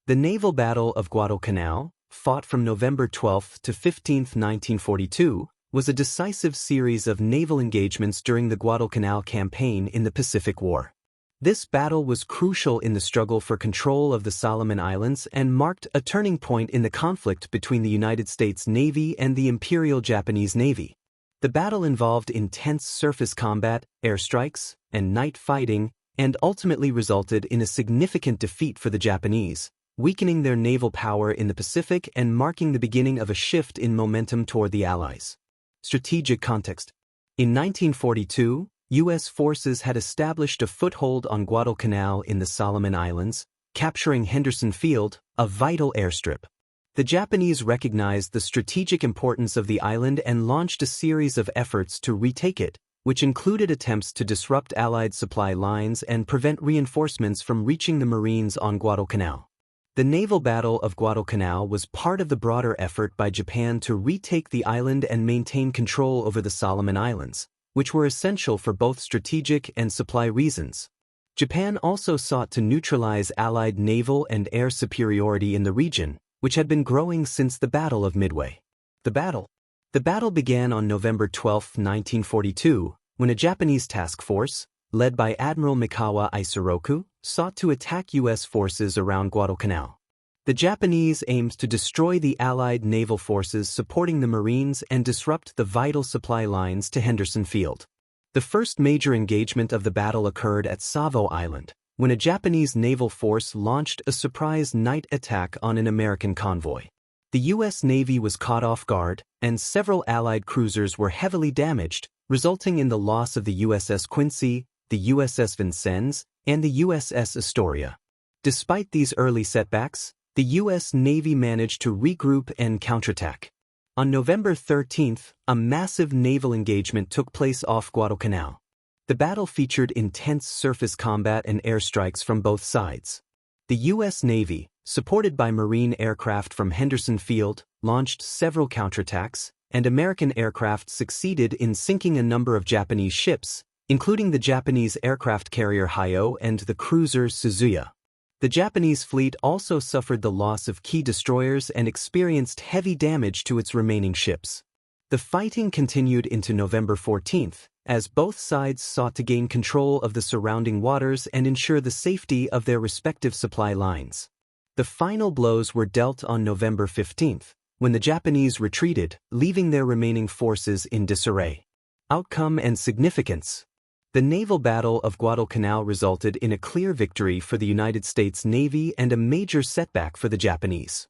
The naval battle of Guadalcanal, fought from November 12 to 15, 1942, was a decisive series of naval engagements during the Guadalcanal campaign in the Pacific War. This battle was crucial in the struggle for control of the Solomon Islands and marked a turning point in the conflict between the United States Navy and the Imperial Japanese Navy. The battle involved intense surface combat, airstrikes, and night fighting, and ultimately resulted in a significant defeat for the Japanese, weakening their naval power in the Pacific and marking the beginning of a shift in momentum toward the Allies. Strategic context. In 1942, U.S. forces had established a foothold on Guadalcanal in the Solomon Islands, capturing Henderson Field, a vital airstrip. The Japanese recognized the strategic importance of the island and launched a series of efforts to retake it, which included attempts to disrupt Allied supply lines and prevent reinforcements from reaching the Marines on Guadalcanal. The naval battle of Guadalcanal was part of the broader effort by Japan to retake the island and maintain control over the Solomon Islands, which were essential for both strategic and supply reasons. Japan also sought to neutralize Allied naval and air superiority in the region, which had been growing since the Battle of Midway. The battle began on November 12, 1942, when a Japanese task force, led by Admiral Mikawa Isoroku, sought to attack U.S. forces around Guadalcanal. The Japanese aimed to destroy the Allied naval forces supporting the Marines and disrupt the vital supply lines to Henderson Field. The first major engagement of the battle occurred at Savo Island, when a Japanese naval force launched a surprise night attack on an American convoy. The U.S. Navy was caught off guard, and several Allied cruisers were heavily damaged, resulting in the loss of the USS Quincy, the USS Vincennes, and the USS Astoria. Despite these early setbacks, the U.S. Navy managed to regroup and counterattack. On November 13, a massive naval engagement took place off Guadalcanal. The battle featured intense surface combat and airstrikes from both sides. The U.S. Navy, supported by Marine aircraft from Henderson Field, launched several counterattacks, and American aircraft succeeded in sinking a number of Japanese ships, including the Japanese aircraft carrier Hayo and the cruiser Suzuya. The Japanese fleet also suffered the loss of key destroyers and experienced heavy damage to its remaining ships. The fighting continued into November 14, as both sides sought to gain control of the surrounding waters and ensure the safety of their respective supply lines. The final blows were dealt on November 15, when the Japanese retreated, leaving their remaining forces in disarray. Outcome and significance. The naval battle of Guadalcanal resulted in a clear victory for the United States Navy and a major setback for the Japanese.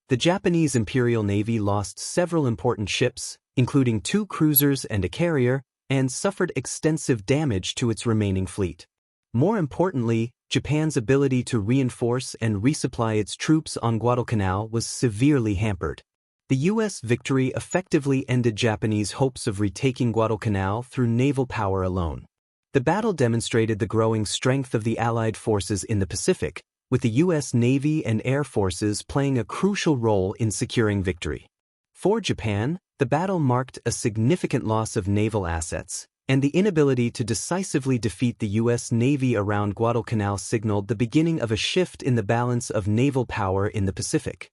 The Japanese Imperial Navy lost several important ships, including 2 cruisers and a carrier, and suffered extensive damage to its remaining fleet. More importantly, Japan's ability to reinforce and resupply its troops on Guadalcanal was severely hampered. The U.S. victory effectively ended Japanese hopes of retaking Guadalcanal through naval power alone. The battle demonstrated the growing strength of the Allied forces in the Pacific, with the U.S. Navy and Air Forces playing a crucial role in securing victory. For Japan, the battle marked a significant loss of naval assets, and the inability to decisively defeat the U.S. Navy around Guadalcanal signaled the beginning of a shift in the balance of naval power in the Pacific.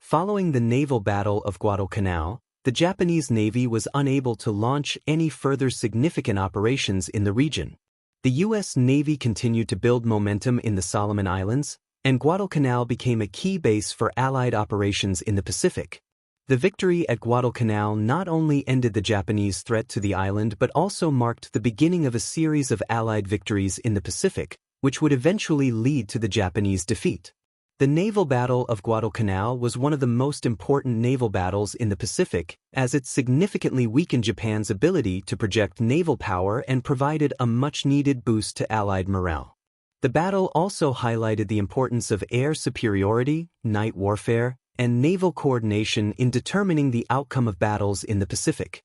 Following the naval battle of Guadalcanal, the Japanese Navy was unable to launch any further significant operations in the region. The U.S. Navy continued to build momentum in the Solomon Islands, and Guadalcanal became a key base for Allied operations in the Pacific. The victory at Guadalcanal not only ended the Japanese threat to the island but also marked the beginning of a series of Allied victories in the Pacific, which would eventually lead to the Japanese defeat. The naval battle of Guadalcanal was one of the most important naval battles in the Pacific, as it significantly weakened Japan's ability to project naval power and provided a much-needed boost to Allied morale. The battle also highlighted the importance of air superiority, night warfare, and naval coordination in determining the outcome of battles in the Pacific.